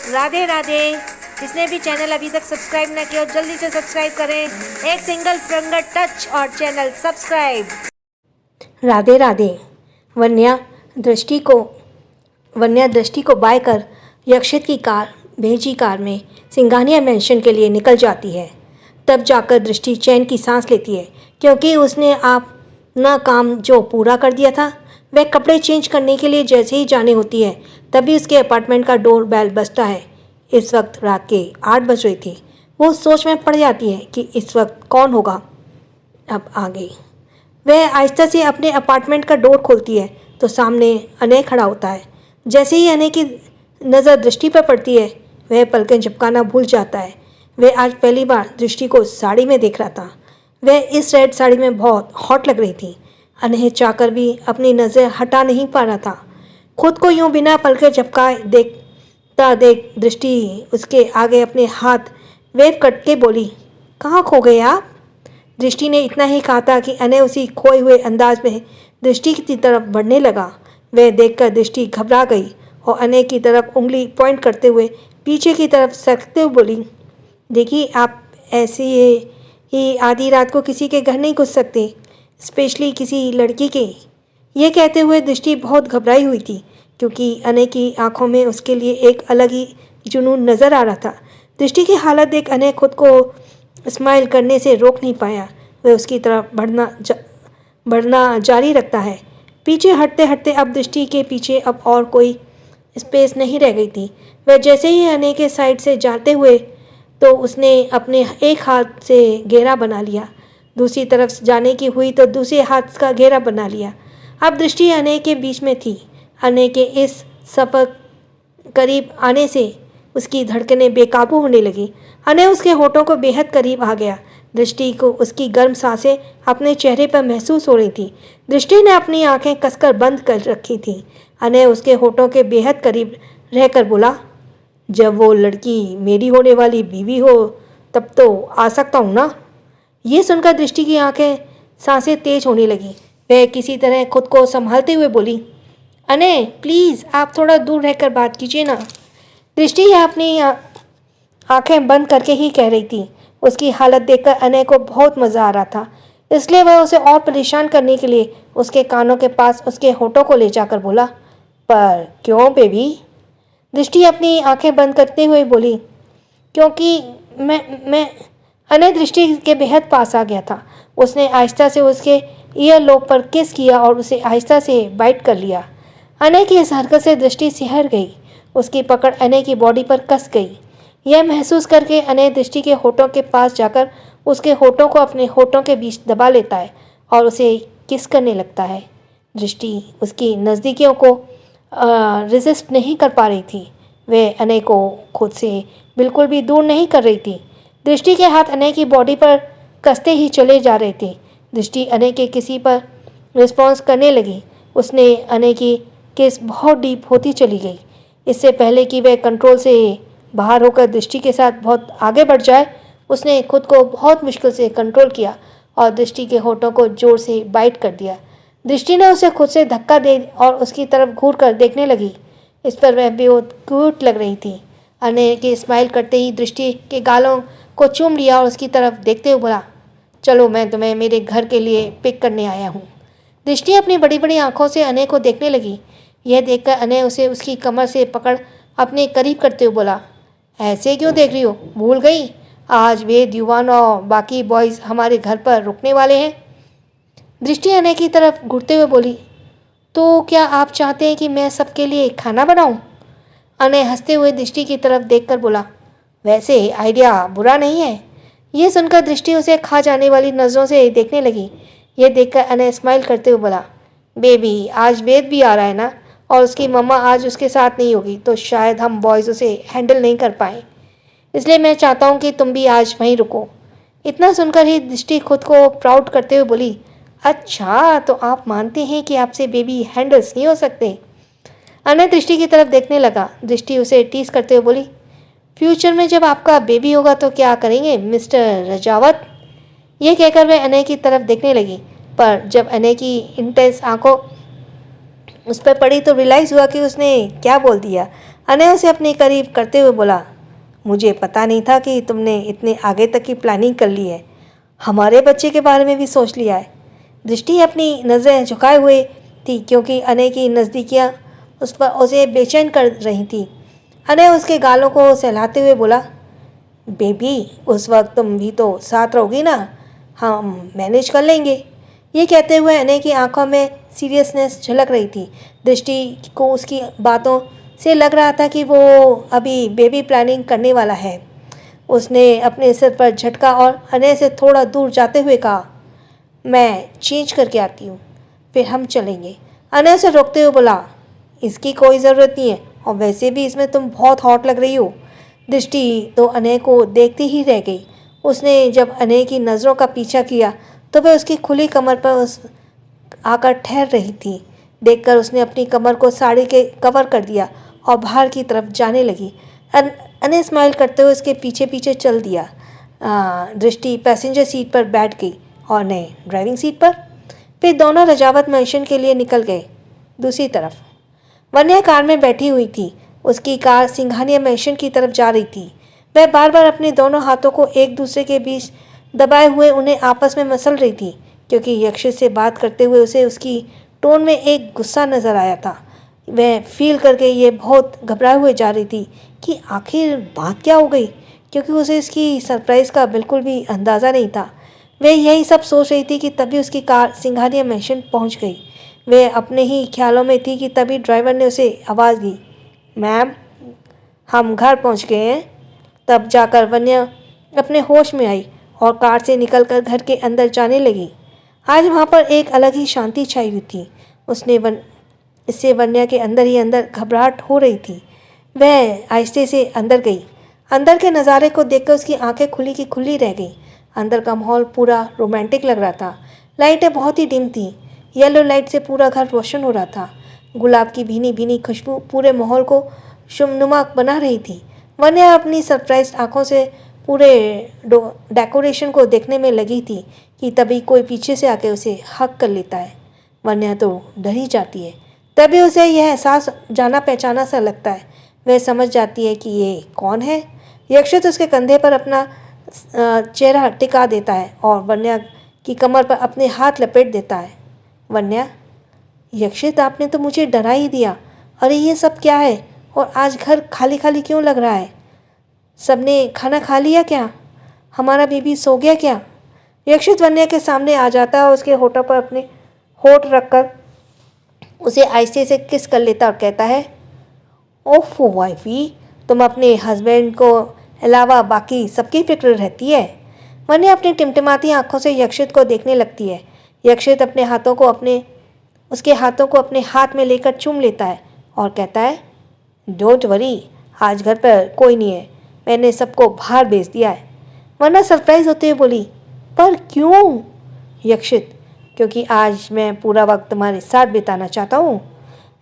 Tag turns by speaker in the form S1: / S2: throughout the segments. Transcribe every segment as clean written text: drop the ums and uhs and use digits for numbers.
S1: राधे राधे। जिसने भी चैनल अभी तक सब्सक्राइब ना किया जल्दी से सब्सक्राइब करें। एक सिंगल फिंगर टच और चैनल सब्सक्राइब।
S2: राधे राधे। वन्या दृष्टि को बाय कर यक्षित की कार भेजी कार में सिंघानिया मेंशन के लिए निकल जाती है। तब जाकर दृष्टि चैन की सांस लेती है, क्योंकि उसने अपना काम जो पूरा कर दिया था। वह कपड़े चेंज करने के लिए जैसे ही जाने होती है, तभी उसके अपार्टमेंट का डोर बेल बजता है। इस वक्त रात के 8 बज रही थी। वो सोच में पड़ जाती है कि इस वक्त कौन होगा। अब आ गई। वह आहिस्ता से अपने अपार्टमेंट का डोर खोलती है तो सामने अनय खड़ा होता है। जैसे ही अनय की नज़र दृष्टि पर पड़ती है, वह पलकें झपकाना भूल जाता है। वह आज पहली बार दृष्टि को साड़ी में देख रहा था। वह इस रेड साड़ी में बहुत हॉट लग रही थी। अनय चाहकर भी अपनी नज़र हटा नहीं पा रहा था। खुद को यूं बिना पलकें झपकाए देखता देख दृष्टि उसके आगे अपने हाथ वेव करके बोली, कहाँ खो गए आप? दृष्टि ने इतना ही कहा था कि अनय उसी खोए हुए अंदाज में दृष्टि की तरफ बढ़ने लगा। वह देखकर दृष्टि घबरा गई और अनय की तरफ उंगली पॉइंट करते हुए पीछे की तरफ सरकते हुए बोली, देखिए आप ऐसे ही आधी रात को किसी के घर नहीं घुस सकते, स्पेशली किसी लड़की के। ये कहते हुए दृष्टि बहुत घबराई हुई थी, क्योंकि अनय की आंखों में उसके लिए एक अलग ही जुनून नज़र आ रहा था। दृष्टि की हालत देख अनय खुद को स्माइल करने से रोक नहीं पाया। वह उसकी तरफ बढ़ना जारी रखता है। पीछे हटते हटते अब दृष्टि के पीछे अब और कोई स्पेस नहीं रह गई थी। वह जैसे ही अनय के साइड से जाते हुए तो उसने अपने एक हाथ से घेरा बना लिया। दूसरी तरफ जाने की हुई तो दूसरे हाथ का घेरा बना लिया। अब दृष्टि अनय के बीच में थी। अनय के इस सफर करीब आने से उसकी धड़कनें बेकाबू होने लगी। अनय उसके होठों को बेहद करीब आ गया। दृष्टि को उसकी गर्म सांसें अपने चेहरे पर महसूस हो रही थी। दृष्टि ने अपनी आंखें कसकर बंद कर रखी थी। अनय उसके होठों के बेहद करीब रहकर बोला, जब वो लड़की मेरी होने वाली बीवी हो तब तो आ सकता हूँ ना? ये सुनकर दृष्टि की आंखें सांसें तेज होने लगी। वह किसी तरह खुद को संभालते हुए बोली, अनय प्लीज़ आप थोड़ा दूर रहकर बात कीजिए ना। दृष्टि अपनी आंखें बंद करके ही कह रही थी। उसकी हालत देखकर अनय को बहुत मज़ा आ रहा था, इसलिए वह उसे और परेशान करने के लिए उसके कानों के पास उसके होठों को ले जाकर बोला, पर क्यों बेबी? दृष्टि अपनी आंखें बंद करते हुए बोली, क्योंकि मैं अनय दृष्टि के बेहद पास आ गया था। उसने आहिस्ता से उसके ईयर लोब पर किस किया और उसे आहिस्ता से बाइट कर लिया। अनय की इस हरकत से दृष्टि सिहर गई। उसकी पकड़ अनय की बॉडी पर कस गई। यह महसूस करके अनय दृष्टि के होठों के पास जाकर उसके होठों को अपने होठों के बीच दबा लेता है और उसे किस करने लगता है। दृष्टि उसकी नज़दीकियों को रेजिस्ट नहीं कर पा रही थी। वह अनय को खुद से बिल्कुल भी दूर नहीं कर रही थी। दृष्टि के हाथ अनय की बॉडी पर कसते ही चले जा रहे थे। दृष्टि अनय के किसी पर रिस्पॉन्स करने लगी। उसने अनय की किस बहुत डीप होती चली गई। इससे पहले कि वह कंट्रोल से बाहर होकर दृष्टि के साथ बहुत आगे बढ़ जाए, उसने खुद को बहुत मुश्किल से कंट्रोल किया और दृष्टि के होठों को जोर से बाइट कर दिया। दृष्टि ने उसे खुद से धक्का दे और उसकी तरफ घूर कर देखने लगी। इस पर वह बेहद क्यूट लग रही थी। अनय के स्माइल करते ही दृष्टि के गालों को चूम लिया और उसकी तरफ देखते हुए बोला, चलो मैं तुम्हें मेरे घर के लिए पिक करने आया हूँ। दृष्टि अपनी बड़ी बड़ी आंखों से अनय को देखने लगी। यह देखकर अनय उसे उसकी कमर से पकड़ अपने करीब करते हुए बोला, ऐसे क्यों देख रही हो? भूल गई आज वेद, युवान और बाकी बॉयज़ हमारे घर पर रुकने वाले हैं? दृष्टि अनय की तरफ घूरते हुए बोली, तो क्या आप चाहते हैं कि मैं सबके लिए खाना बनाऊं? अनय हंसते हुए दृष्टि की तरफ देखकर बोला, वैसे आइडिया बुरा नहीं है। यह सुनकर दृष्टि उसे खा जाने वाली नज़रों से देखने लगी। यह देखकर अनय स्माइल करते हुए बोला, बेबी आज वेद भी आ रहा है ना, और उसकी मम्मा आज उसके साथ नहीं होगी, तो शायद हम बॉयज़ उसे हैंडल नहीं कर पाए, इसलिए मैं चाहता हूँ कि तुम भी आज वहीं रुको। इतना सुनकर ही दृष्टि खुद को प्राउड करते हुए बोली, अच्छा तो आप मानते हैं कि आपसे बेबी हैंडल्स नहीं हो सकते? अनय दृष्टि की तरफ देखने लगा। दृष्टि उसे टीज करते हुए बोली, फ्यूचर में जब आपका बेबी होगा तो क्या करेंगे मिस्टर रजावत? यह कहकर वह अनय की तरफ देखने लगी, पर जब अनय की इंटेंस आंखों उस पर पड़ी तो रियलाइज़ हुआ कि उसने क्या बोल दिया। अनय उसे अपने करीब करते हुए बोला, मुझे पता नहीं था कि तुमने इतने आगे तक की प्लानिंग कर ली है। हमारे बच्चे के बारे में भी सोच लिया है। दृष्टि अपनी नज़रें झुकाए हुए थी क्योंकि अनय की नज़दीकियाँ उस पर उसे बेचैन कर रही थी। अनय उसके गालों को सहलाते हुए बोला, बेबी उस वक्त तुम भी तो साथ रहोगी ना, हम मैनेज कर लेंगे। ये कहते हुए अनय की आंखों में सीरियसनेस झलक रही थी। दृष्टि को उसकी बातों से लग रहा था कि वो अभी बेबी प्लानिंग करने वाला है। उसने अपने सिर पर झटका और अनय से थोड़ा दूर जाते हुए कहा, मैं चेंज करके आती हूँ, फिर हम चलेंगे। अनय से रोकते हुए बोला, इसकी कोई ज़रूरत नहीं है, और वैसे भी इसमें तुम बहुत हॉट लग रही हो। दृष्टि तो अनय को देखती ही रह गई। उसने जब अनय की नज़रों का पीछा किया तो वह उसकी खुली कमर पर उस आकर ठहर रही थी। देखकर उसने अपनी कमर को साड़ी के कवर कर दिया और बाहर की तरफ जाने लगी। अनय स्माइल करते हुए उसके पीछे पीछे चल दिया। दृष्टि पैसेंजर सीट पर बैठ गई और अनय ड्राइविंग सीट पर। फिर दोनों रजावत मैंशन के लिए निकल गए। दूसरी तरफ वन्या कार में बैठी हुई थी। उसकी कार सिंघानिया मैंशन की तरफ जा रही थी। वह बार बार अपने दोनों हाथों को एक दूसरे के बीच दबाए हुए उन्हें आपस में मसल रही थी, क्योंकि यक्षित से बात करते हुए उसे उसकी टोन में एक गुस्सा नजर आया था। वह फील करके ये बहुत घबराए हुए जा रही थी कि आखिर बात क्या हो गई, क्योंकि उसे इसकी सरप्राइज़ का बिल्कुल भी अंदाज़ा नहीं था। वह यही सब सोच रही थी कि तभी उसकी कार सिंघानिया मैंशन पहुंच गई। वह अपने ही ख्यालों में थी कि तभी ड्राइवर ने उसे आवाज़ दी, मैम हम घर पहुंच गए हैं। तब जाकर वन्या अपने होश में आई और कार से निकलकर घर के अंदर जाने लगी। आज वहाँ पर एक अलग ही शांति छाई हुई थी। इससे वन्या के अंदर ही अंदर घबराहट हो रही थी। वह आहिस्ते से अंदर गई। अंदर के नज़ारे को देखकर उसकी आंखें खुली की खुली रह गई। अंदर का माहौल पूरा रोमांटिक लग रहा था। लाइटें बहुत ही डिम थी। येलो लाइट से पूरा घर रोशन हो रहा था। गुलाब की भीनी भीनी खुशबू पूरे माहौल को शुमनुमा बना रही थी। वन्या अपनी सरप्राइज आंखों से पूरे डेकोरेशन को देखने में लगी थी कि तभी कोई पीछे से आके उसे हक कर लेता है। वन्या तो डर ही जाती है। तभी उसे यह एहसास जाना पहचाना सा लगता है। वह समझ जाती है कि ये कौन है। यक्षित उसके कंधे पर अपना चेहरा टिका देता है और वन्या की कमर पर अपने हाथ लपेट देता है। वन्या, यक्षित आपने तो मुझे डरा ही दिया। अरे ये सब क्या है, और आज घर खाली खाली क्यों लग रहा है? सबने खाना खा लिया क्या? हमारा बेबी सो गया क्या? यक्षित वन्या के सामने आ जाता है और उसके होठों पर अपने होठ रखकर उसे आहिस्ते से किस कर लेता और कहता है, ओफो वाइफी, तुम अपने हस्बैंड को अलावा बाकी सबकी फिक्र रहती है। वन्या अपनी टिमटिमाती आंखों से यक्षित को देखने लगती है। यक्षित उसके हाथों को अपने हाथ में लेकर चूम लेता है और कहता है, डोंट वरी, आज घर पर कोई नहीं है, मैंने सबको बाहर भेज दिया है। वन्या सरप्राइज होते हुए बोली, पर क्यों? यक्षित, क्योंकि आज मैं पूरा वक्त तुम्हारे साथ बिताना चाहता हूँ।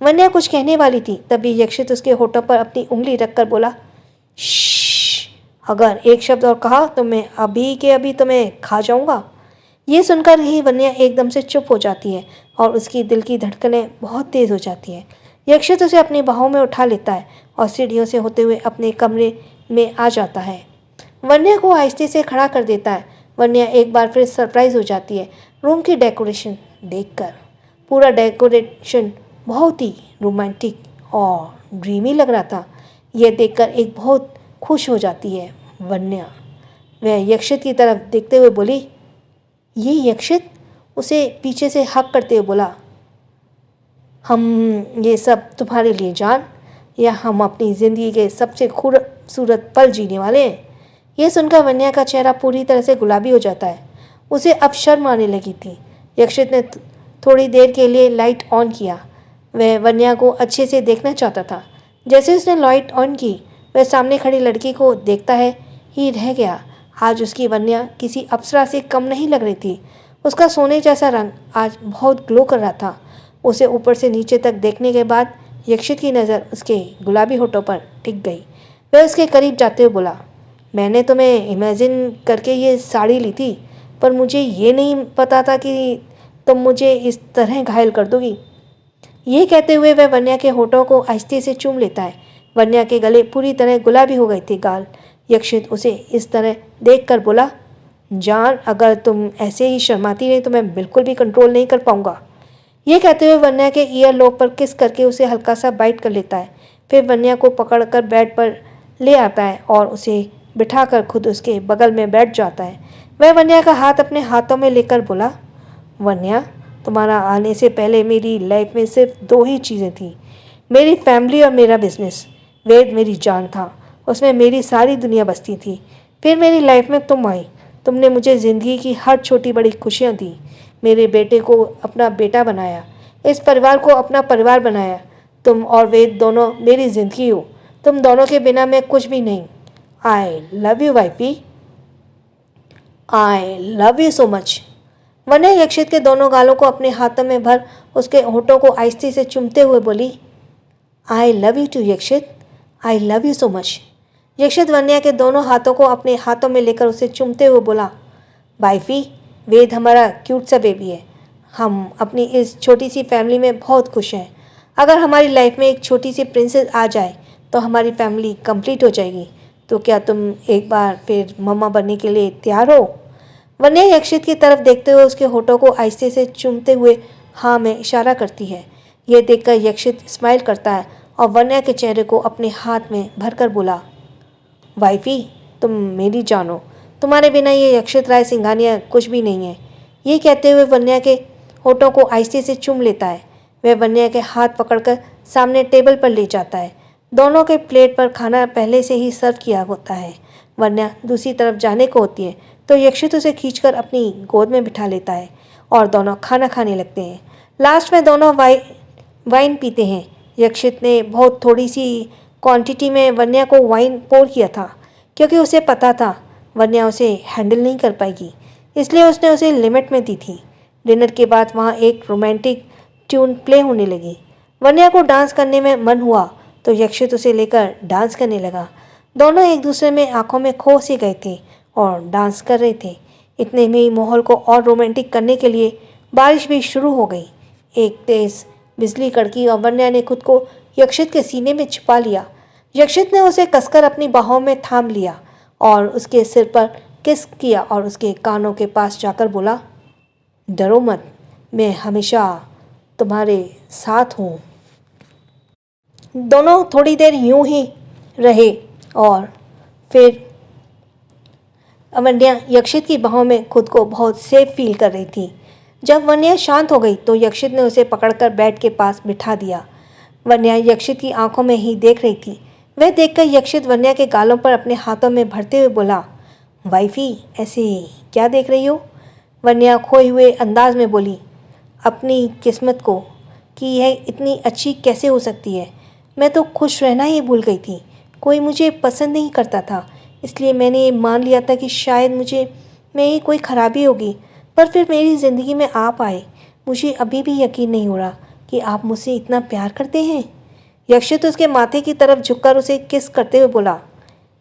S2: वन्या कुछ कहने वाली थी, तभी यक्षित उसके होठों पर अपनी उंगली रखकर बोला, श्श्श, अगर एक शब्द और कहा तो मैं अभी के अभी तुम्हें खा जाऊंगा। ये सुनकर ही वन्या एकदम से चुप हो जाती है और उसकी दिल की धड़कनें बहुत तेज हो जाती हैं। यक्षित उसे अपनी बाहों में उठा लेता है और सीढ़ियों से होते हुए अपने कमरे में आ जाता है। वन्या को आहिस्ते से खड़ा कर देता है। वन्या एक बार फिर सरप्राइज हो जाती है रूम की डेकोरेशन देखकर। पूरा डेकोरेशन बहुत ही रोमांटिक और ड्रीमी लग रहा था। यह देखकर एक बहुत खुश हो जाती है वन्या। वह यक्षित की तरफ देखते हुए बोली, ये यक्षित उसे पीछे से हक करते हुए बोला, हम ये सब तुम्हारे लिए जान, या हम अपनी ज़िंदगी के सबसे खूबसूरत पल जीने वाले हैं। यह सुनकर वन्या का चेहरा पूरी तरह से गुलाबी हो जाता है। उसे अब शर्म आने लगी थी। यक्षित ने थोड़ी देर के लिए लाइट ऑन किया। वह वन्या को अच्छे से देखना चाहता था। जैसे उसने लाइट ऑन की, वह सामने खड़ी लड़की को देखता है ही रह गया। आज उसकी वन्या किसी अप्सरा से कम नहीं लग रही थी। उसका सोने जैसा रंग आज बहुत ग्लो कर रहा था। उसे ऊपर से नीचे तक देखने के बाद यक्षित की नज़र उसके गुलाबी होठों पर टिक गई। वह उसके करीब जाते हुए बोला, मैंने तुम्हें इमेजिन करके ये साड़ी ली थी, पर मुझे ये नहीं पता था कि तुम मुझे इस तरह घायल कर दोगी। ये कहते हुए वह वन्या के होठों को आहिस्ते से चूम लेता है। वन्या के गले पूरी तरह गुलाबी हो गए थे गाल। यक्षित उसे इस तरह देखकर बोला, जान, अगर तुम ऐसे ही शर्माती रही तो मैं बिल्कुल भी कंट्रोल नहीं कर पाऊंगा। ये कहते हुए वन्या के ईयर लोब पर किस करके उसे हल्का सा बाइट कर लेता है। फिर वन्या को पकड़कर बेड पर ले आता है और उसे बिठाकर खुद उसके बगल में बैठ जाता है। वह वन्या का हाथ अपने हाथों में लेकर बोला, वन्या, तुम्हारा आने से पहले मेरी लाइफ में सिर्फ 2 ही चीज़ें थी, मेरी फैमिली और मेरा बिजनेस। वेद मेरी जान था, उसमें मेरी सारी दुनिया बसती थी। फिर मेरी लाइफ में तुम आई, तुमने मुझे ज़िंदगी की हर छोटी बड़ी खुशियाँ दी, मेरे बेटे को अपना बेटा बनाया, इस परिवार को अपना परिवार बनाया। तुम और वेद दोनों मेरी ज़िंदगी हो, तुम दोनों के बिना मैं कुछ भी नहीं। I love you wifey, I love you so much. Vanya Yakshit के दोनों गालों को अपने हाथों में भर उसके होठों को आहिस्ते से चूमते हुए बोली, I love you too Yakshit, I love you so much. Yakshit Vanya के दोनों हाथों को अपने हाथों में लेकर उसे चूमते हुए बोला, वाइफी, वेद हमारा क्यूट सा बेबी है। हम अपनी इस छोटी सी फैमिली में बहुत खुश हैं। अगर हमारी लाइफ में एक छोटी सी प्रिंसेस आ जाए तो हमारी फैमिली कंप्लीट हो जाएगी। तो क्या तुम एक बार फिर मम्मा बनने के लिए तैयार हो? वन्या यक्षित की तरफ देखते हुए उसके होठों को आहिस्ते से चूमते हुए हाँ में इशारा करती है। यह देखकर यक्षित स्माइल करता है और वन्या के चेहरे को अपने हाथ में भरकर बोला, वाइफी, तुम मेरी जानो, तुम्हारे बिना ये यक्षित राय सिंघानिया कुछ भी नहीं है। ये कहते हुए वन्या के होठों को आहिस्ते से चूम लेता है। वह वन्या के हाथ पकड़कर सामने टेबल पर ले जाता है। दोनों के प्लेट पर खाना पहले से ही सर्व किया होता है। वन्या दूसरी तरफ जाने को होती है तो यक्षित उसे खींचकर अपनी गोद में बिठा लेता है और दोनों खाना खाने लगते हैं। लास्ट में दोनों वाइन पीते हैं। यक्षित ने बहुत थोड़ी सी क्वांटिटी में वन्या को वाइन पोर किया था क्योंकि उसे पता था वन्या उसे हैंडल नहीं कर पाएगी, इसलिए उसने उसे लिमिट में दी थी। डिनर के बाद वहाँ एक रोमांटिक ट्यून प्ले होने लगी। वन्या को डांस करने में मन हुआ तो यक्षित उसे लेकर डांस करने लगा। दोनों एक दूसरे में आंखों में खो से गए थे और डांस कर रहे थे। इतने में ही माहौल को और रोमांटिक करने के लिए बारिश भी शुरू हो गई। एक तेज बिजली कड़की और वन्या ने खुद को यक्षित के सीने में छिपा लिया। यक्षित ने उसे कसकर अपनी बाहों में थाम लिया और उसके सिर पर किस किया और उसके कानों के पास जाकर बोला, डरो मत, मैं हमेशा तुम्हारे साथ हूँ। दोनों थोड़ी देर यूं ही रहे और फिर वन्या यक्षित की बाहों में खुद को बहुत सेफ फील कर रही थी। जब वन्या शांत हो गई तो यक्षित ने उसे पकड़कर बेड के पास बिठा दिया। वन्या यक्षित की आंखों में ही देख रही थी। वह देखकर यक्षित वन्या के गालों पर अपने हाथों में भरते हुए बोला, वाइफी, ऐसे क्या देख रही हो? वन्या खोए हुए अंदाज में बोली, अपनी किस्मत को कि यह इतनी अच्छी कैसे हो सकती है। मैं तो खुश रहना ही भूल गई थी। कोई मुझे पसंद नहीं करता था, इसलिए मैंने ये मान लिया था कि शायद में ही कोई खराबी होगी, पर फिर मेरी ज़िंदगी में आप आए। मुझे अभी भी यकीन नहीं हो रहा कि आप मुझसे इतना प्यार करते हैं। यक्षित उसके माथे की तरफ झुककर उसे किस करते हुए बोला,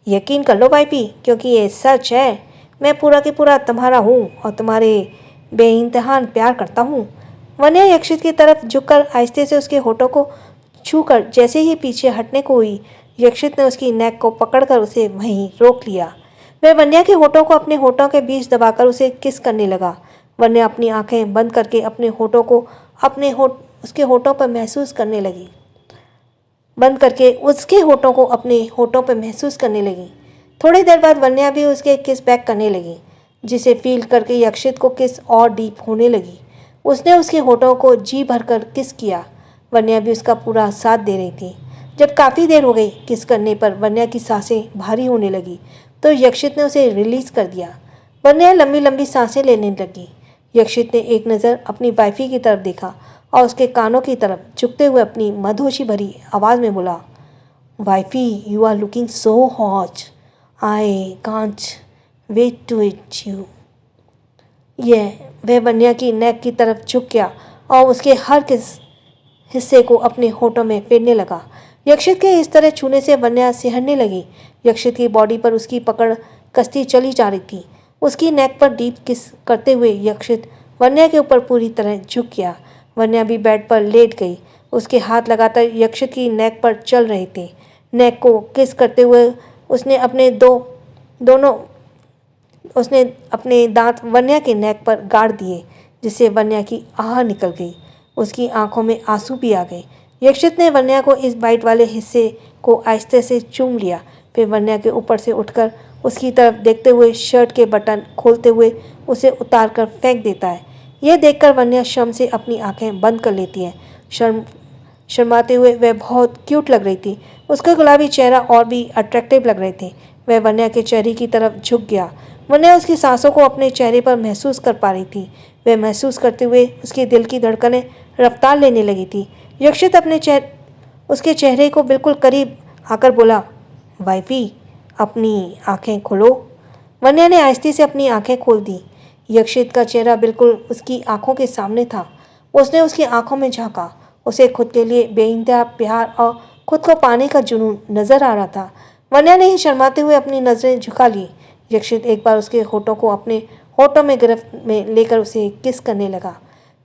S2: यकीन कर लो वाइफी, क्योंकि ये सच है। मैं पूरा के पूरा तुम्हारा हूँ और तुम्हारे बेइंतहान प्यार करता हूँ। वन्या यक्षित की तरफ झुककर आहिस्ते से उसके होठों को छूकर जैसे ही पीछे हटने को हुई, यक्षित ने उसकी नेक को पकड़कर उसे वहीं रोक लिया। वह वन्या के होठों को अपने होठों के बीच दबाकर उसे किस करने लगा। वन्या अपनी आंखें बंद करके अपने होठों को उसके होठों पर महसूस करने लगी। थोड़ी देर बाद वन्या भी उसके किस बैक करने लगी, जिसे फील करके यक्षित को किस और डीप होने लगी। उसने उसके होठों को जी भरकर किस किया। वन्या भी उसका पूरा साथ दे रही थी। जब काफ़ी देर हो गई किस करने पर वन्या की सांसें भारी होने लगी तो यक्षित ने उसे रिलीज़ कर दिया। वन्या लंबी लंबी सांसें लेने लगी। यक्षित ने एक नज़र अपनी वाइफी की तरफ देखा और उसके कानों की तरफ झुकते हुए अपनी मधोशी भरी आवाज़ में बोला, wifey, you are looking so hot, I can't wait to eat you. वह वन्या की नेक की तरफ झुक गया और उसके हर किस हिस्से को अपने होठों में फेरने लगा। यक्षित के इस तरह छूने से वन्या सिहरने लगी। यक्षित की बॉडी पर उसकी पकड़ कसती चली जा रही थी। उसकी नेक पर डीप किस करते हुए यक्षित वन्या के ऊपर पूरी तरह झुक गया। वन्या भी बेड पर लेट गई। उसके हाथ लगातार यक्षित की नेक पर चल रहे थे। नेक को किस करते हुए उसने अपने दांत वन्या के नेक पर गाड़ दिए, जिससे वन्या की आह निकल गई। उसकी आंखों में आंसू भी आ गए। यक्षित ने वन्या को इस बाइट वाले हिस्से को आहिस्ते से चूम लिया, फिर वन्या के ऊपर से उठकर उसकी तरफ देखते हुए शर्ट के बटन खोलते हुए उसे उतार कर फेंक देता है। यह देखकर वन्या शर्म से अपनी आंखें बंद कर लेती है। शर्माते हुए वह बहुत क्यूट लग रही थी। उसका गुलाबी चेहरा और भी अट्रैक्टिव लग रहे थे। वह वन्या के चेहरे की तरफ झुक गया। वन्या उसकी सांसों को अपने चेहरे पर महसूस कर पा रही थी। वह महसूस करते हुए उसके दिल की धड़कनें रफ्तार लेने लगी थी। यक्षित उसके चेहरे को बिल्कुल करीब आकर बोला, वाइफी, अपनी आंखें खोलो। वन्या ने आहिस्ते से अपनी आंखें खोल दी। यक्षित का चेहरा बिल्कुल उसकी आंखों के सामने था। उसने उसकी आंखों में झांका। उसे खुद के लिए बेइंतहा प्यार और खुद को पाने का जुनून नजर आ रहा था। वन्या ने ही शर्माते हुए अपनी नजरें झुका ली। यक्षित एक बार उसके होठों को अपने होठों में गिरफ्त में लेकर उसे किस करने लगा।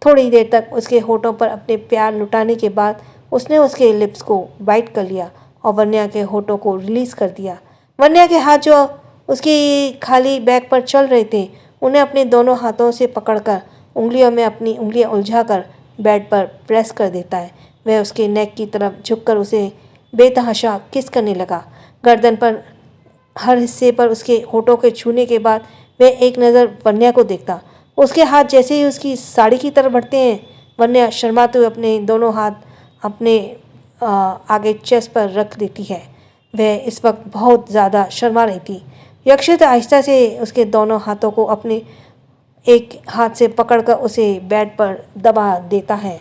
S2: थोड़ी देर तक उसके होठों पर अपने प्यार लुटाने के बाद उसने उसके लिप्स को बाइट कर लिया और वन्या के होठों को रिलीज कर दिया। वन्या के हाथ जो उसकी खाली बैक पर चल रहे थे, उन्हें अपने दोनों हाथों से पकड़कर उंगलियों में अपनी उंगलियां उलझाकर बेड पर प्रेस कर देता है। वह उसके नेक की तरफ झुककर उसे बेतहाशा किस करने लगा। गर्दन पर हर हिस्से पर उसके होठों के छूने के बाद वह एक नज़र वन्या को देखता। उसके हाथ जैसे ही उसकी साड़ी की तरफ बढ़ते हैं, वन्या शर्माते हुए अपने दोनों हाथ अपने आगे चेस्ट पर रख देती है। वह इस वक्त बहुत ज़्यादा शर्मा रही थी। यक्षित आहिस्ता से उसके दोनों हाथों को अपने एक हाथ से पकड़कर उसे बेड पर दबा देता है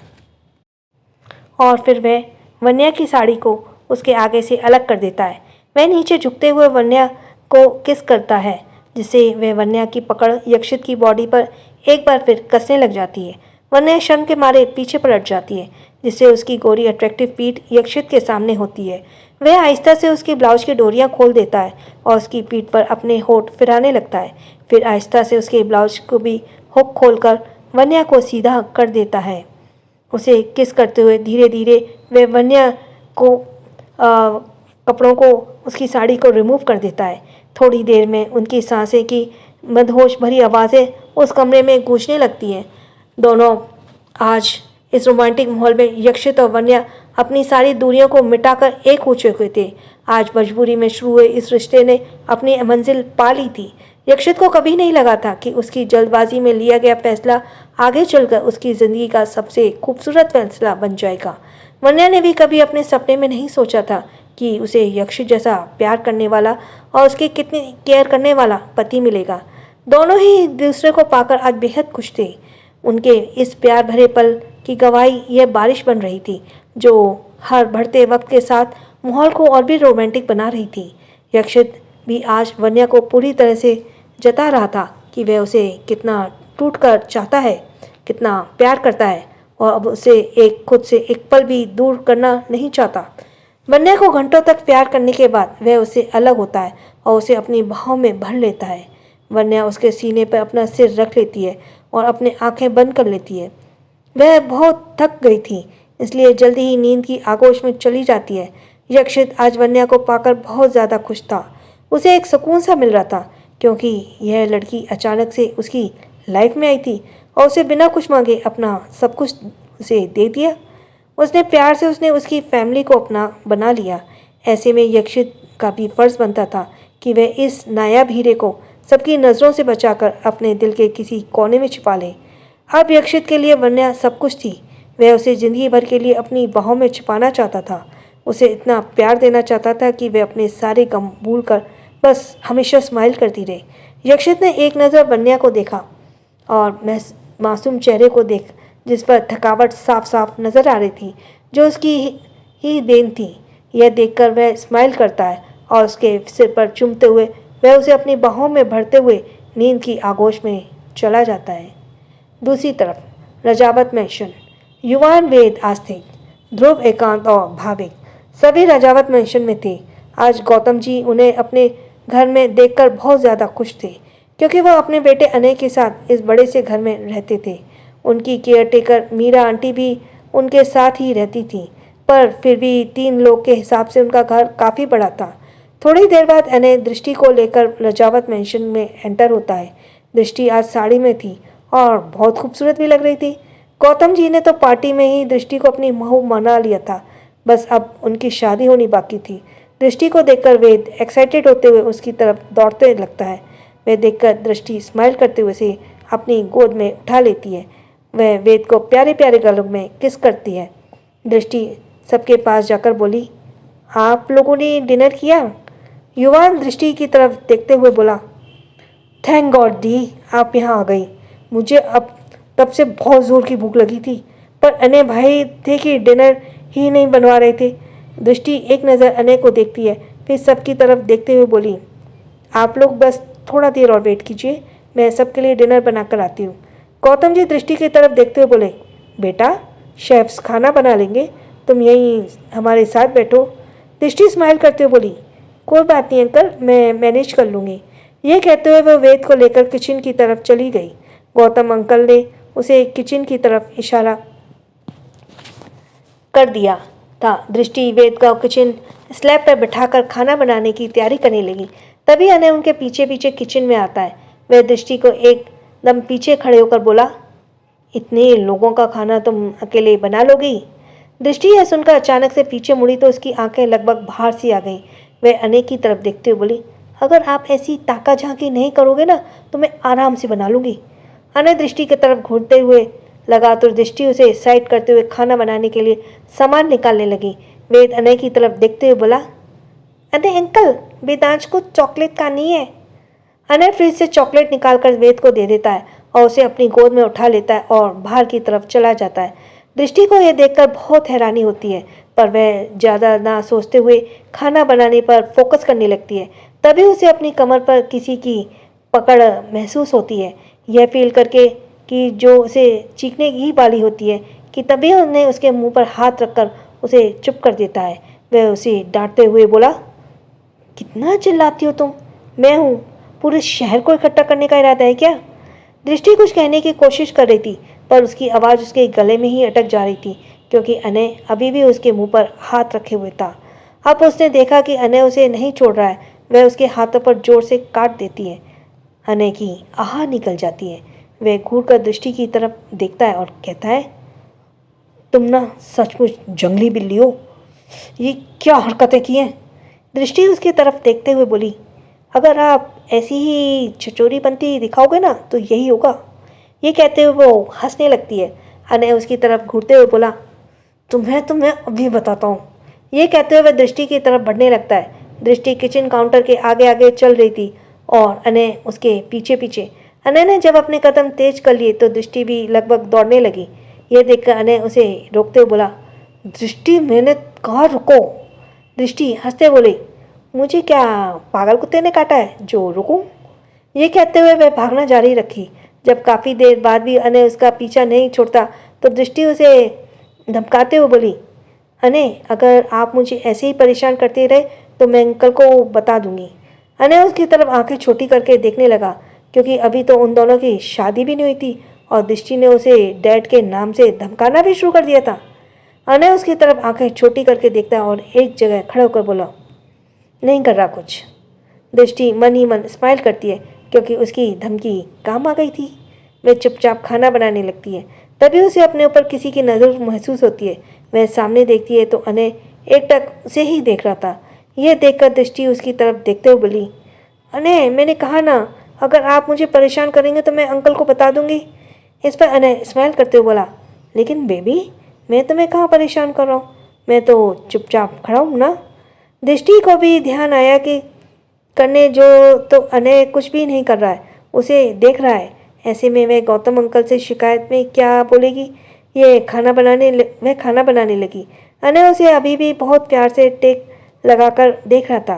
S2: और फिर वह वन्या की साड़ी को उसके आगे से अलग कर देता है। वह नीचे झुकते हुए वन्या को किस करता है, जिससे वह वन्या की पकड़ यक्षित की बॉडी पर एक बार फिर कसने लग जाती है। वन्या शर्म के मारे पीछे पलट जाती है, जिससे उसकी गोरी अट्रैक्टिव पीठ यक्षित के सामने होती है। वह आहिस्ता से उसकी ब्लाउज की डोरियां खोल देता है और उसकी पीठ पर अपने होठ फिराने लगता है। फिर आहिस्ता से उसके ब्लाउज को भी हुक खोलकर वन्या को सीधा कर देता है। उसे किस करते हुए धीरे धीरे वह वन्या को कपड़ों को उसकी साड़ी को रिमूव कर देता है। थोड़ी देर में उनकी सांसें की मदहोश भरी आवाज़ें उस कमरे में गूंजने लगती हैं। दोनों आज इस रोमांटिक माहौल में यक्षित और वन्या अपनी सारी दूरियों को मिटाकर एक हो चुके थे। आज मजबूरी में शुरू हुए इस रिश्ते ने अपनी मंजिल पा ली थी। यक्षित को कभी नहीं लगा था कि उसकी जल्दबाजी में लिया गया फैसला आगे चलकर उसकी ज़िंदगी का सबसे खूबसूरत फैसला बन जाएगा। वन्या ने भी कभी अपने सपने में नहीं सोचा था कि उसे यक्षित जैसा प्यार करने वाला और उसकी कितनी केयर करने वाला पति मिलेगा। दोनों ही दूसरे को पाकर आज बेहद खुश थे। उनके इस प्यार भरे पल की गवाही यह बारिश बन रही थी, जो हर बढ़ते वक्त के साथ माहौल को और भी रोमांटिक बना रही थी। यक्षित भी आज वन्या को पूरी तरह से जता रहा था कि वह उसे कितना टूट कर चाहता है, कितना प्यार करता है और अब उसे खुद से एक पल भी दूर करना नहीं चाहता। वन्या को घंटों तक प्यार करने के बाद वह उससे अलग होता है और उसे अपनी बाहों में भर लेता है। वन्या उसके सीने पर अपना सिर रख लेती है और अपनी आंखें बंद कर लेती है। वह बहुत थक गई थी, इसलिए जल्दी ही नींद की आगोश में चली जाती है। यक्षित आज वन्या को पाकर बहुत ज़्यादा खुश था। उसे एक सुकून सा मिल रहा था, क्योंकि यह लड़की अचानक से उसकी लाइफ में आई थी और उसे बिना कुछ मांगे अपना सब कुछ उसे दे दिया। उसने प्यार से उसकी फैमिली को अपना बना लिया। ऐसे में यक्षित का भी फर्ज बनता था कि वह इस नायाब हीरे को सबकी नज़रों से बचाकर अपने दिल के किसी कोने में छिपा ले। अब यक्षित के लिए वन्या सब कुछ थी। वह उसे ज़िंदगी भर के लिए अपनी बाहों में छिपाना चाहता था। उसे इतना प्यार देना चाहता था कि वह अपने सारे गम भूल कर बस हमेशा स्माइल करती रहे। यक्षित ने एक नज़र वन्या को देखा और मासूम चेहरे को देख, जिस पर थकावट साफ साफ नज़र आ रही थी, जो उसकी ही देन थी। यह देखकर वह स्माइल करता है और उसके सिर पर चूमते हुए वह उसे अपनी बाहों में भरते हुए नींद की आगोश में चला जाता है। दूसरी तरफ रजावत मैंशन, युवान, वेद, आस्तिक, ध्रुव, एकांत और भाविक सभी रजावत मैंशन में थे। आज गौतम जी उन्हें अपने घर में देखकर बहुत ज़्यादा खुश थे, क्योंकि वह अपने बेटे अनय के साथ इस बड़े से घर में रहते थे। उनकी केयर टेकर मीरा आंटी भी उनके साथ ही रहती थी। पर फिर भी 3 लोग के हिसाब से उनका घर काफ़ी बड़ा था। थोड़ी देर बाद अनय दृष्टि को लेकर लजावत मेंशन में एंटर होता है। दृष्टि आज साड़ी में थी और बहुत खूबसूरत भी लग रही थी। गौतम जी ने तो पार्टी में ही दृष्टि को अपनी बहू बना लिया था, बस अब उनकी शादी होनी बाकी थी। दृष्टि को देखकर वेद एक्साइटेड होते हुए उसकी तरफ दौड़ते लगता है। वह देखकर दृष्टि स्माइल करते हुए उसे अपनी गोद में उठा लेती है। वह वेद को प्यारे प्यारे गलों में किस करती है। दृष्टि सबके पास जाकर बोली, आप लोगों ने डिनर किया? युवान दृष्टि की तरफ देखते हुए बोला, थैंक गॉड दी आप यहाँ आ गई। मुझे अब तब से बहुत ज़ोर की भूख लगी थी, पर अनय भाई थे कि डिनर ही नहीं बनवा रहे थे। दृष्टि एक नज़र अनय को देखती है, फिर सबकी तरफ देखते हुए बोली, आप लोग बस थोड़ा देर और वेट कीजिए, मैं सबके लिए डिनर बना कर आती हूँ। गौतम जी दृष्टि की तरफ देखते हुए बोले, बेटा शेफ्स खाना बना लेंगे, तुम यहीं हमारे साथ बैठो। दृष्टि स्माइल करते हुए बोली, कोई बात नहीं अंकल, मैं मैनेज कर लूँगी। ये कहते हुए वह वेद को लेकर किचन की तरफ चली गई। गौतम अंकल ने उसे किचन की तरफ इशारा कर दिया था। दृष्टि वेद का किचन स्लैब पर बिठाकर खाना बनाने की तैयारी करने लगी। तभी अनय उनके पीछे पीछे किचन में आता है। वह दृष्टि को एकदम पीछे खड़े होकर बोला, इतने लोगों का खाना तुम अकेले बना लोगी? दृष्टि यह सुनकर अचानक से पीछे मुड़ी तो उसकी आंखें लगभग बाहर सी आ गईं। वह अनय की तरफ देखते हुए बोली, अगर आप ऐसी ताका झांकी नहीं करोगे ना तो मैं आराम से बना लूँगी। अनय दृष्टि की तरफ घूरते हुए लगा तो दृष्टि उसे साइड करते हुए खाना बनाने के लिए सामान निकालने लगी। वेद अनय की तरफ देखते हुए बोला, अनय अंकल, वेदांश को चॉकलेट खानी है। अनय फ्रिज से चॉकलेट निकालकर वेद को दे देता है और उसे अपनी गोद में उठा लेता है और बाहर की तरफ चला जाता है। दृष्टि को यह देखकर बहुत हैरानी होती है, पर वह ज़्यादा ना सोचते हुए खाना बनाने पर फोकस करने लगती है। तभी उसे अपनी कमर पर किसी की पकड़ महसूस होती है। यह फील करके कि जो उसे चीखने की वाली होती है कि तभी उन्हें उसके मुंह पर हाथ रखकर उसे चुप कर देता है। वह उसे डांटते हुए बोला, कितना चिल्लाती हो तुम? मैं हूँ, पूरे शहर को इकट्ठा करने का इरादा है क्या? दृष्टि कुछ कहने की कोशिश कर रही थी, पर उसकी आवाज़ उसके गले में ही अटक जा रही थी, क्योंकि अनय अभी भी उसके मुंह पर हाथ रखे हुए था। अब उसने देखा कि अनय उसे नहीं छोड़ रहा है। वह उसके हाथों पर जोर से काट देती है। अनय की आह निकल जाती है। वह घूरकर दृष्टि की तरफ देखता है और कहता है, तुम ना सचमुच जंगली बिल्ली हो, ये क्या हरकतें की हैं? दृष्टि उसकी तरफ देखते हुए बोली, अगर आप ऐसी ही छिचोरीपंती दिखाओगे ना तो यही होगा। ये कहते हुए वो हंसने लगती है। अनय उसकी तरफ घूरते हुए बोला, तुम्हें अभी बताता हूँ। ये कहते हुए वह दृष्टि की तरफ बढ़ने लगता है। दृष्टि किचन काउंटर के आगे आगे चल रही थी और अनय उसके पीछे पीछे। अनय ने जब अपने कदम तेज कर लिए तो दृष्टि भी लगभग दौड़ने लगी। यह देखकर अनय उसे रोकते हुए बोला, दृष्टि, मैंने कहा रुको। दृष्टि हंसते बोली, मुझे क्या पागल कुत्ते ने काटा है जो रुकूं? ये कहते हुए वह भागना जारी रखी। जब काफ़ी देर बाद भी अनय उसका पीछा नहीं छोड़ता तो दृष्टि उसे धमकाते हुए बोली, अनय, अगर आप मुझे ऐसे ही परेशान करते रहे तो मैं अंकल को बता दूंगी। अनय उसकी तरफ आंखें छोटी करके देखने लगा, क्योंकि अभी तो उन दोनों की शादी भी नहीं हुई थी और दृष्टि ने उसे डैड के नाम से धमकाना भी शुरू कर दिया था। अनय उसकी तरफ आंखें छोटी करके देखता और एक जगह खड़ा होकर बोला, नहीं कर रहा कुछ। दृष्टि मन ही मन स्माइल करती है, क्योंकि उसकी धमकी काम आ गई थी। वह चुपचाप खाना बनाने लगती है। तभी उसे अपने ऊपर किसी की नज़र महसूस होती है। वह सामने देखती है तो अनय एकटक उसे ही देख रहा था। यह देखकर दृष्टि उसकी तरफ देखते हुए बोली, अनय, मैंने कहा ना, अगर आप मुझे परेशान करेंगे तो मैं अंकल को बता दूंगी। इस पर अनय स्माइल करते हुए बोला, लेकिन बेबी, मैं तुम्हें कहाँ परेशान कर रहा हूँ, मैं तो चुपचाप खड़ा हूँ ना। दृष्टि को भी ध्यान आया कि करने जो तो अनय कुछ भी नहीं कर रहा है, उसे देख रहा है। ऐसे में वह गौतम अंकल से शिकायत में क्या बोलेगी? वह खाना बनाने लगी। अनय उसे अभी भी बहुत प्यार से टेक लगाकर देख रहा था।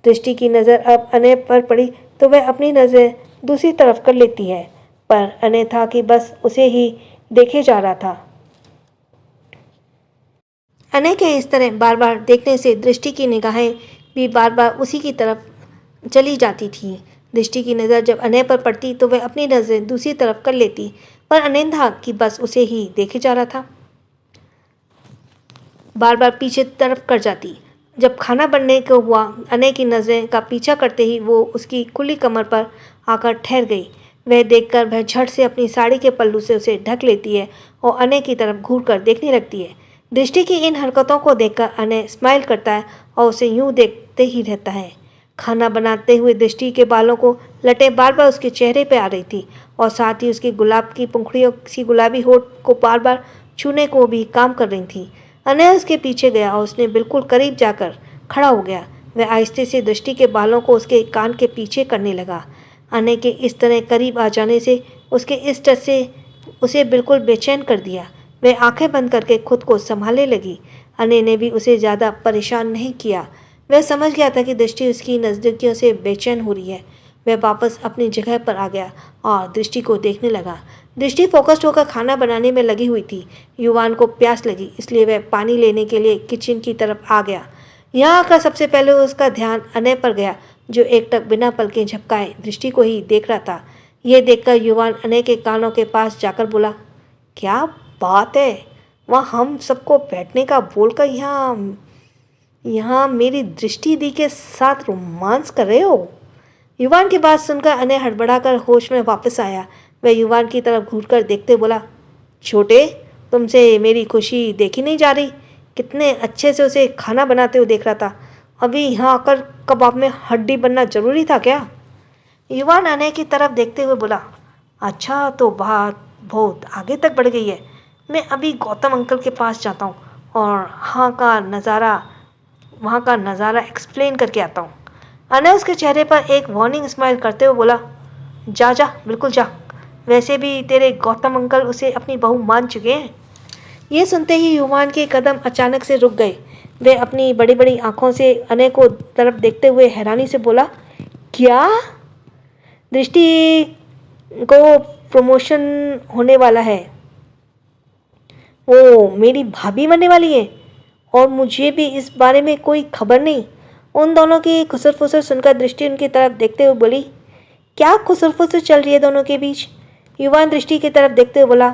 S2: दृष्टि की नज़र अब अनय पर पड़ी तो वह अपनी नज़र दूसरी तरफ कर लेती है, पर अनय था कि बस उसे ही देखे जा रहा था। अनय के इस तरह बार बार देखने से दृष्टि की निगाहें भी बार बार उसी की तरफ चली जाती थी। दृष्टि की नज़र जब अनय पर पड़ती तो वह अपनी नज़र दूसरी तरफ कर लेती, पर अनय था कि बस उसे ही देखे जा रहा था। बार बार पीछे तरफ कर जाती। जब खाना बनने को हुआ, अनय की नज़रें का पीछा करते ही वो उसकी खुली कमर पर आकर ठहर गई। वह देखकर वह झट से अपनी साड़ी के पल्लू से उसे ढक लेती है और अनय की तरफ घूर कर देखने लगती है। दृष्टि की इन हरकतों को देखकर अनय स्माइल करता है और उसे यूं देखते ही रहता है। खाना बनाते हुए दृष्टि के बालों को लटें बार बार उसके चेहरे पर आ रही थी और साथ ही उसकी गुलाब की पंखुड़ियों सी गुलाबी होठ को बार बार छूने को भी काम कर रही थी। अनय उसके पीछे गया और उसने बिल्कुल करीब जाकर खड़ा हो गया। वह आहिस्ते से दृष्टि के बालों को उसके कान के पीछे करने लगा। अनय के इस तरह करीब आ जाने से उसके इस टच से उसे बिल्कुल बेचैन कर दिया। वह आंखें बंद करके खुद को संभालने लगी। अनय ने भी उसे ज़्यादा परेशान नहीं किया। वह समझ गया था कि दृष्टि उसकी नज़दीकियों से बेचैन हो रही है। वह वापस अपनी जगह पर आ गया और दृष्टि को देखने लगा। दृष्टि फोकस्ड होकर खाना बनाने में लगी हुई थी। युवान को प्यास लगी, इसलिए वह पानी लेने के लिए किचन की तरफ आ गया। यहाँ आकर सबसे पहले उसका ध्यान अनय पर गया, जो एकटक बिना पलकें झपकाए दृष्टि को ही देख रहा था। यह देखकर युवान अनय के कानों के पास जाकर बोला, क्या बात है, वहाँ हम सबको बैठने का बोलकर यहाँ मेरी दृष्टि दी के साथ रोमांस कर रहे हो। युवान की बात सुनकर अनय हड़बड़ाकर होश में वापस आया। वह युवान की तरफ घूरकर देखते बोला, छोटे, तुमसे मेरी खुशी देखी नहीं जा रही। कितने अच्छे से उसे खाना बनाते हुए देख रहा था, अभी यहाँ आकर कबाब में हड्डी बनना जरूरी था क्या? युवान अनय की तरफ देखते हुए बोला, अच्छा तो बात बहुत आगे तक बढ़ गई है। मैं अभी गौतम अंकल के पास जाता हूँ और वहाँ का नज़ारा एक्सप्लेन करके आता हूँ। अनय उसके चेहरे पर एक वार्निंग स्माइल करते हुए बोला, जा जा, बिल्कुल जा। वैसे भी तेरे गौतम अंकल उसे अपनी बहू मान चुके हैं। ये सुनते ही युवान के कदम अचानक से रुक गए। वे अपनी बड़ी बड़ी आंखों से अनय को तरफ देखते हुए हैरानी से बोला, क्या? दृष्टि को प्रमोशन होने वाला है, वो मेरी भाभी बनने वाली है और मुझे भी इस बारे में कोई खबर नहीं। उन दोनों की खुसर फुसर सुनकर दृष्टि उनकी तरफ देखते हुए बोली, क्या खुसर फुसर चल रही है दोनों के बीच? युवान दृष्टि की तरफ देखते हुए बोला,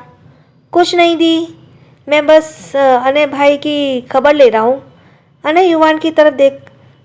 S2: कुछ नहीं दी, मैं बस अनय भाई की खबर ले रहा हूँ। अनय युवान की तरफ देख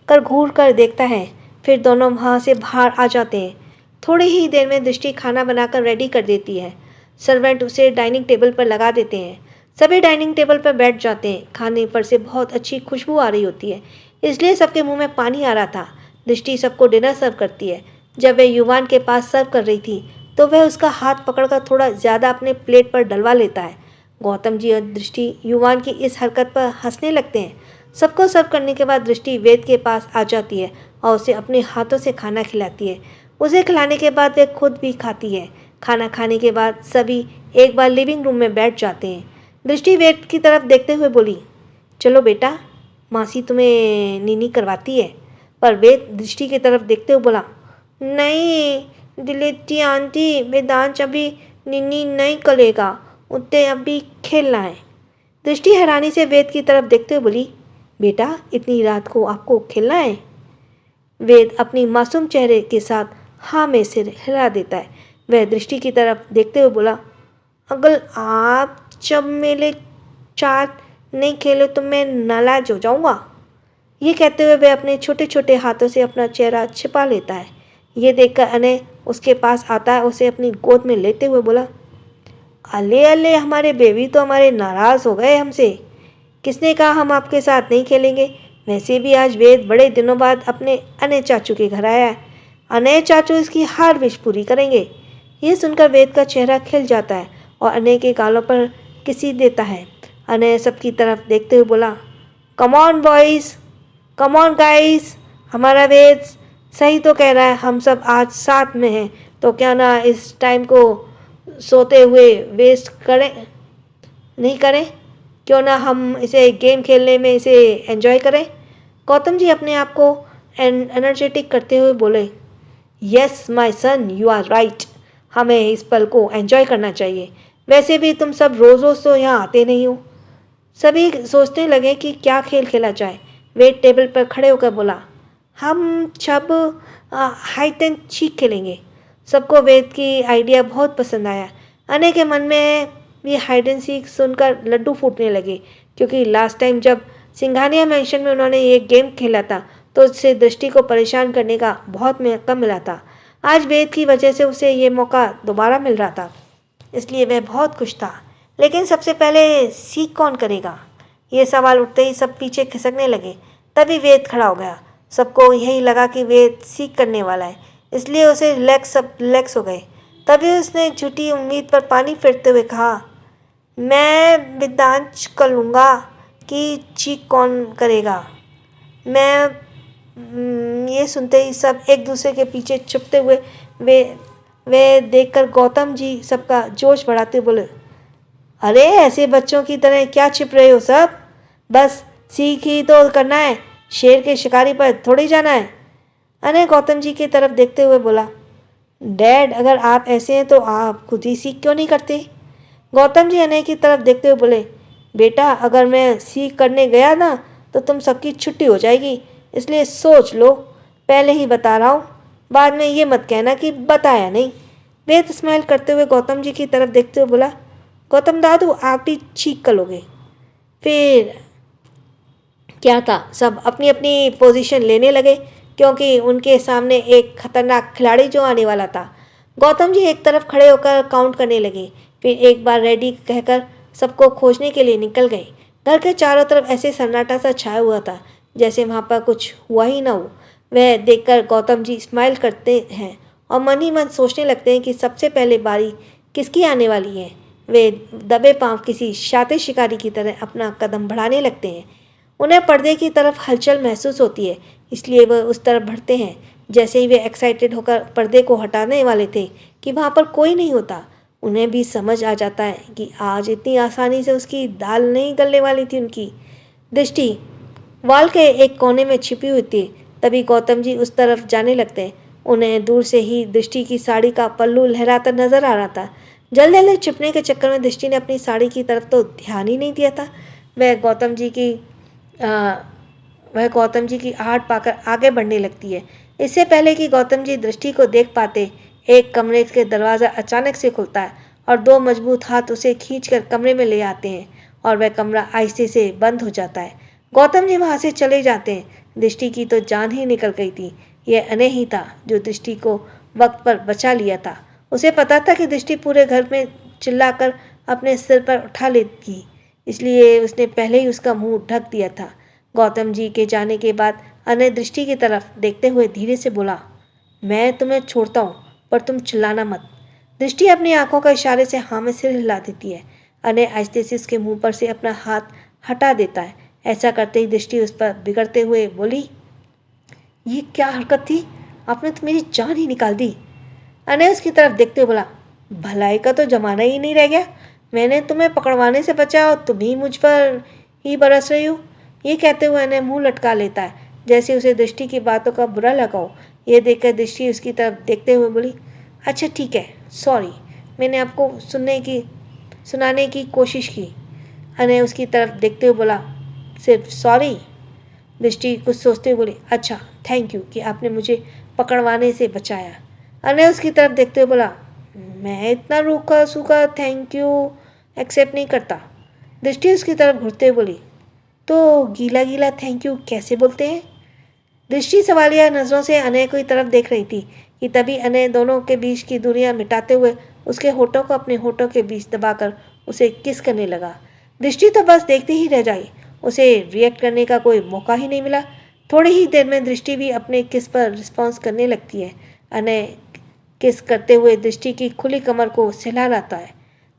S2: कर घूर कर देखता है, फिर दोनों वहाँ से बाहर आ जाते हैं। थोड़ी ही देर में दृष्टि खाना बनाकर रेडी कर देती है। सर्वेंट उसे डाइनिंग टेबल पर लगा देते हैं। सभी डाइनिंग टेबल पर बैठ जाते हैं। खाने पर से बहुत अच्छी खुशबू आ रही होती है, इसलिए सबके मुंह में पानी आ रहा था। दृष्टि सबको डिनर सर्व करती है। जब वह युवान के पास सर्व कर रही थी तो वह उसका हाथ पकड़कर थोड़ा ज़्यादा अपने प्लेट पर डलवा लेता है। गौतम जी और दृष्टि युवान की इस हरकत पर हंसने लगते हैं। सबको सर्व करने के बाद दृष्टि वेद के पास आ जाती है और उसे अपने हाथों से खाना खिलाती है। उसे खिलाने के बाद वह खुद भी खाती है। खाना खाने के बाद सभी एक बार लिविंग रूम में बैठ जाते हैं। दृष्टि वेद की तरफ देखते हुए बोली, चलो बेटा, मासी तुम्हें नीनी करवाती है। पर वेद दृष्टि की तरफ देखते हुए बोला, नहीं दिलेती आंटी, वेदांश अभी नीनी नहीं करेगा, उतने अभी खेलना है। दृष्टि हैरानी से वेद की तरफ देखते हुए बोली, बेटा इतनी रात को आपको खेलना है? वेद अपनी मासूम चेहरे के साथ हाँ में सिर हिला देता है। वह दृष्टि की तरफ देखते हुए बोला, अगर आप जब मेरे साथ नहीं खेले तो मैं नाराज हो जाऊंगा। ये कहते हुए वह अपने छोटे छोटे हाथों से अपना चेहरा छिपा लेता है। ये देखकर अनय उसके पास आता है, उसे अपनी गोद में लेते हुए बोला, अले अले हमारे बेबी तो हमारे नाराज़ हो गए हमसे। किसने कहा हम आपके साथ नहीं खेलेंगे? वैसे भी आज वेद बड़े दिनों बाद अपने अनय चाचू के घर आया है। अनय चाचू इसकी हर विश पूरी करेंगे। ये सुनकर वेद का चेहरा खिल जाता है और अनय के गालों पर किसी देता है। अनय सबकी तरफ देखते हुए बोला, come on boys, come on guys, हमारा वेद सही तो कह रहा है, हम सब आज साथ में हैं, तो क्या ना इस टाइम को सोते हुए वेस्ट नहीं करें? क्यों ना हम इसे गेम खेलने में इसे एंजॉय करें? गौतम जी अपने आप को एनर्जेटिक करते हुए बोले, yes my son, you are right, हमें इस पल को एंजॉय करना चाहिए। वैसे भी तुम सब रोज़ रोज़ तो यहाँ आते नहीं हो। सभी सोचने लगे कि क्या खेल खेला जाए। वेट टेबल पर खड़े होकर बोला, हम सब हाइड एंड सीक खेलेंगे। सबको वेद की आइडिया बहुत पसंद आया। अनय के मन में ये हाइड एंड सीक सुनकर लड्डू फूटने लगे। क्योंकि लास्ट टाइम जब सिंघानिया मैंशन में उन्होंने ये गेम खेला था तो उससे दृष्टि को परेशान करने का बहुत मौका मिला था। आज वेद की वजह से उसे ये मौका दोबारा मिल रहा था, इसलिए वह बहुत खुश था। लेकिन सबसे पहले सीख कौन करेगा? ये सवाल उठते ही सब पीछे खिसकने लगे। तभी वेद खड़ा हो गया। सबको यही लगा कि वेद सीख करने वाला है, इसलिए उसे रिलैक्स हो गए। तभी उसने झूठी उम्मीद पर पानी फेरते हुए कहा, मैं विदांश कर लूँगा कि चीख कौन करेगा। ये सुनते ही सब एक दूसरे के पीछे छुपते हुए वे देखकर गौतम जी सबका जोश बढ़ाते बोले, अरे ऐसे बच्चों की तरह क्या छिप रहे हो सब? बस सीख ही तो करना है, शेर के शिकारी पर थोड़ी जाना है। अनय गौतम जी की तरफ देखते हुए बोला, डैड अगर आप ऐसे हैं तो आप खुद ही सीख क्यों नहीं करते? गौतम जी अनय की तरफ देखते हुए बोले, बेटा अगर मैं सीख करने गया ना तो तुम सबकी छुट्टी हो जाएगी, इसलिए सोच लो, पहले ही बता रहा हूँ, बाद में ये मत कहना कि बताया नहीं। वेद स्माइल करते हुए गौतम जी की तरफ देखते हुए बोला, गौतम दादू आप भी चीख कर लोगे। फिर क्या था, सब अपनी अपनी पोजीशन लेने लगे क्योंकि उनके सामने एक खतरनाक खिलाड़ी जो आने वाला था। गौतम जी एक तरफ खड़े होकर काउंट करने लगे, फिर एक बार रेडी कहकर सबको खोजने के लिए निकल गए। घर के चारों तरफ ऐसे सन्नाटा सा छाया हुआ था जैसे वहाँ पर कुछ हुआ ही ना हो। वह देखकर गौतम जी स्माइल करते हैं और मन ही मन सोचने लगते हैं कि सबसे पहले बारी किसकी आने वाली है। वे दबे पांव किसी शातिर शिकारी की तरह अपना कदम बढ़ाने लगते हैं। उन्हें पर्दे की तरफ हलचल महसूस होती है, इसलिए वह उस तरफ बढ़ते हैं। जैसे ही वे एक्साइटेड होकर पर्दे को हटाने वाले थे कि वहाँ पर कोई नहीं होता, उन्हें भी समझ आ जाता है कि आज इतनी आसानी से उसकी दाल नहीं गलने वाली थी। उनकी दृष्टि वाल के एक कोने में छिपी हुई थी। तभी गौतम जी उस तरफ जाने लगते। उन्हें दूर से ही दृष्टि की साड़ी का पल्लू लहराता नजर आ रहा था। जल्दी जल्दी छिपने के चक्कर में दृष्टि ने अपनी साड़ी की तरफ तो ध्यान ही नहीं दिया था। वह गौतम जी की आहट पाकर आगे बढ़ने लगती है। इससे पहले कि गौतम जी दृष्टि को देख पाते, एक कमरे के दरवाज़ा अचानक से खुलता है और दो मजबूत हाथ उसे खींचकर कमरे में ले आते हैं और वह कमरा आहिस्ते से बंद हो जाता है। गौतम जी वहाँ से चले जाते हैं। दृष्टि की तो जान ही निकल गई थी। यह अनय ही था जो दृष्टि को वक्त पर बचा लिया था। उसे पता था कि दृष्टि पूरे घर में चिल्लाकर अपने सिर पर उठा लेती, इसलिए उसने पहले ही उसका मुंह ढक दिया था। गौतम जी के जाने के बाद अनय दृष्टि की तरफ देखते हुए धीरे से बोला, मैं तुम्हें छोड़ता हूँ पर तुम चिल्लाना मत। दृष्टि अपनी आंखों का इशारे से हाँ में सिर हिला देती है। अनय आहिस्ते से उसके मुंह पर से अपना हाथ हटा देता है। ऐसा करते ही दृष्टि उस पर बिगड़ते हुए बोली, ये क्या हरकत थी? आपने तो मेरी जान ही निकाल दी। अनय उसकी तरफ देखते हुए बोला, भलाई का तो जमाना ही नहीं रह गया। मैंने तुम्हें पकड़वाने से बचा और तुम ही मुझ पर ही बरस रही हो। ये कहते हुए अनय मुंह लटका लेता है जैसे उसे दृष्टि की बातों का बुरा लगा हो। ये देखकर दृष्टि उसकी तरफ देखते हुए बोली, अच्छा ठीक है, सॉरी, मैंने आपको सुनाने की कोशिश की। अनय उसकी तरफ देखते हुए बोला, सिर्फ सॉरी? दृष्टि कुछ सोचते हुए बोली, अच्छा थैंक यू कि आपने मुझे पकड़वाने से बचाया। अनय उसकी तरफ देखते हुए बोला, मैं इतना रूखा सूखा थैंक यू एक्सेप्ट नहीं करता। दृष्टि उसकी तरफ घुरते हुए बोली, तो गीला गीला थैंक यू कैसे बोलते हैं? दृष्टि सवालिया नज़रों से अनय की तरफ देख रही थी कि तभी अनय दोनों के बीच की दूरियां मिटाते हुए उसके होठों को अपने होठों के बीच दबाकर उसे किस करने लगा। दृष्टि तो बस देखती ही रह जाई, उसे रिएक्ट करने का कोई मौका ही नहीं मिला। थोड़ी ही देर में दृष्टि भी अपने किस पर रिस्पॉन्स करने लगती है। अनय किस करते हुए दृष्टि की खुली कमर को सहला लाता है।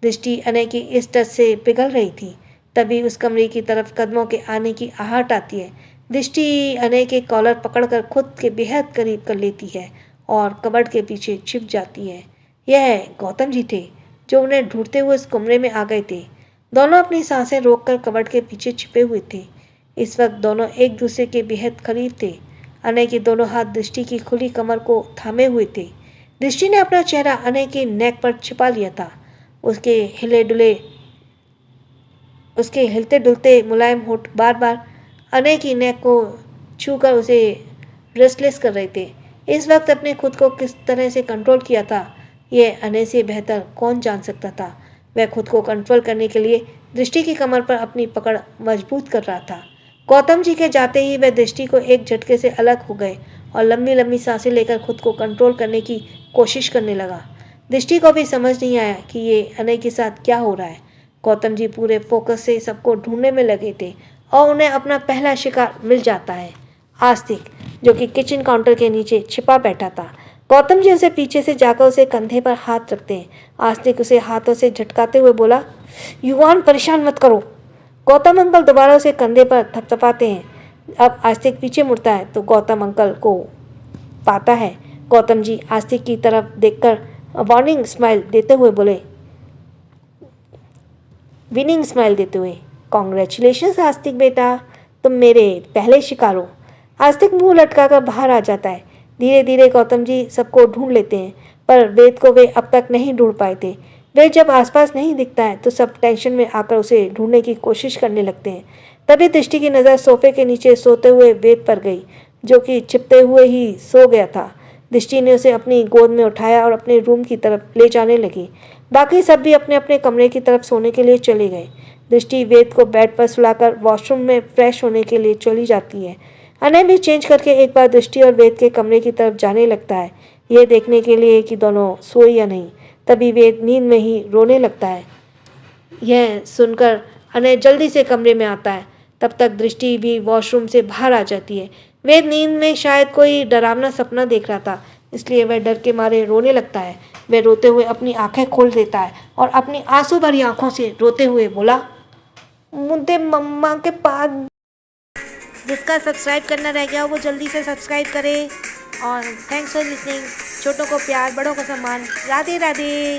S2: दृष्टि अनय की इस टच से पिघल रही थी। तभी उस कमरे की तरफ कदमों के आने की आहट आती है। दृष्टि अनय के कॉलर पकड़कर खुद के बेहद करीब कर लेती है और कबर्ड के पीछे छिप जाती है। यह गौतम जी थे जो उन्हें ढूंढते हुए उस कमरे में आ गए थे। दोनों अपनी सांसें रोककर कबर्ड के पीछे छिपे हुए थे। इस वक्त दोनों एक दूसरे के बेहद करीब थे। अनय के दोनों हाथ दृष्टि की खुली कमर को थामे हुए थे। दृष्टि ने अपना चेहरा अनय के नेक पर छिपा लिया था। उसके हिलते डुलते मुलायम होठ बार बार अनय की नेक को छूकर उसे रेस्टलेस कर रहे थे। इस वक्त अपने खुद को किस तरह से कंट्रोल किया था, यह अनय से बेहतर कौन जान सकता था। वह खुद को कंट्रोल करने के लिए दृष्टि की कमर पर अपनी पकड़ मजबूत कर रहा था। गौतम जी के जाते ही वह दृष्टि को एक झटके से अलग हो गए और लंबी लंबी सांसें लेकर खुद को कंट्रोल करने की कोशिश करने लगा। दृष्टि को भी समझ नहीं आया कि ये अनय के साथ क्या हो रहा है। गौतम जी पूरे फोकस से सबको ढूंढने में लगे थे और उन्हें अपना पहला शिकार मिल जाता है, आस्तिक, जो कि किचन काउंटर के नीचे छिपा बैठा था। गौतम जी उसे पीछे से जाकर उसे कंधे पर हाथ रखते हैं। आस्तिक उसे हाथों से झटकाते हुए बोला, युवान, परेशान मत करो। गौतम अंकल दोबारा उसे कंधे पर थपथपाते हैं। अब आस्तिक पीछे मुड़ता है तो गौतम अंकल को पाता है। गौतम जी आस्तिक की तरफ देखकर वार्निंग स्माइल देते हुए बोले, विनिंग स्माइल देते हुए, कॉन्ग्रेचुलेशंस आस्तिक बेटा, तुम मेरे पहले शिकार हो। आस्तिक मुंह लटकाकर बाहर आ जाता है। धीरे धीरे गौतम जी सबको ढूंढ लेते हैं, पर वेद को वे अब तक नहीं ढूंढ पाए थे। वे जब आसपास नहीं दिखता है तो सब टेंशन में आकर उसे ढूंढने की कोशिश करने लगते हैं। तभी दृष्टि की नज़र सोफे के नीचे सोते हुए वेद पर गई, जो कि छिपते हुए ही सो गया था। दृष्टि ने उसे अपनी गोद में उठाया और अपने रूम की तरफ ले जाने लगी। बाकी सब भी अपने अपने कमरे की तरफ सोने के लिए चले गए। दृष्टि वेद को बेड पर सुलाकर वॉशरूम में फ्रेश होने के लिए चली जाती है। अनय भी चेंज करके एक बार दृष्टि और वेद के कमरे की तरफ जाने लगता है, ये देखने के लिए कि दोनों सोए या नहीं। तभी वेद नींद में ही रोने लगता है। यह सुनकर अनय जल्दी से कमरे में आता है। तब तक दृष्टि भी वॉशरूम से बाहर आ जाती है। वेद नींद में शायद कोई डरावना सपना देख रहा था, इसलिए वह डर के मारे रोने लगता है। वह रोते हुए अपनी आंखें खोल देता है और अपनी आंसू भरी आंखों से रोते हुए बोला, मुझे मम्मा के पास।
S1: जिसका सब्सक्राइब करना रह गया वो जल्दी से सब्सक्राइब करे। और थैंक्स फॉर लिसनिंग। छोटों को प्यार, बड़ों को सम्मान। राधे राधे।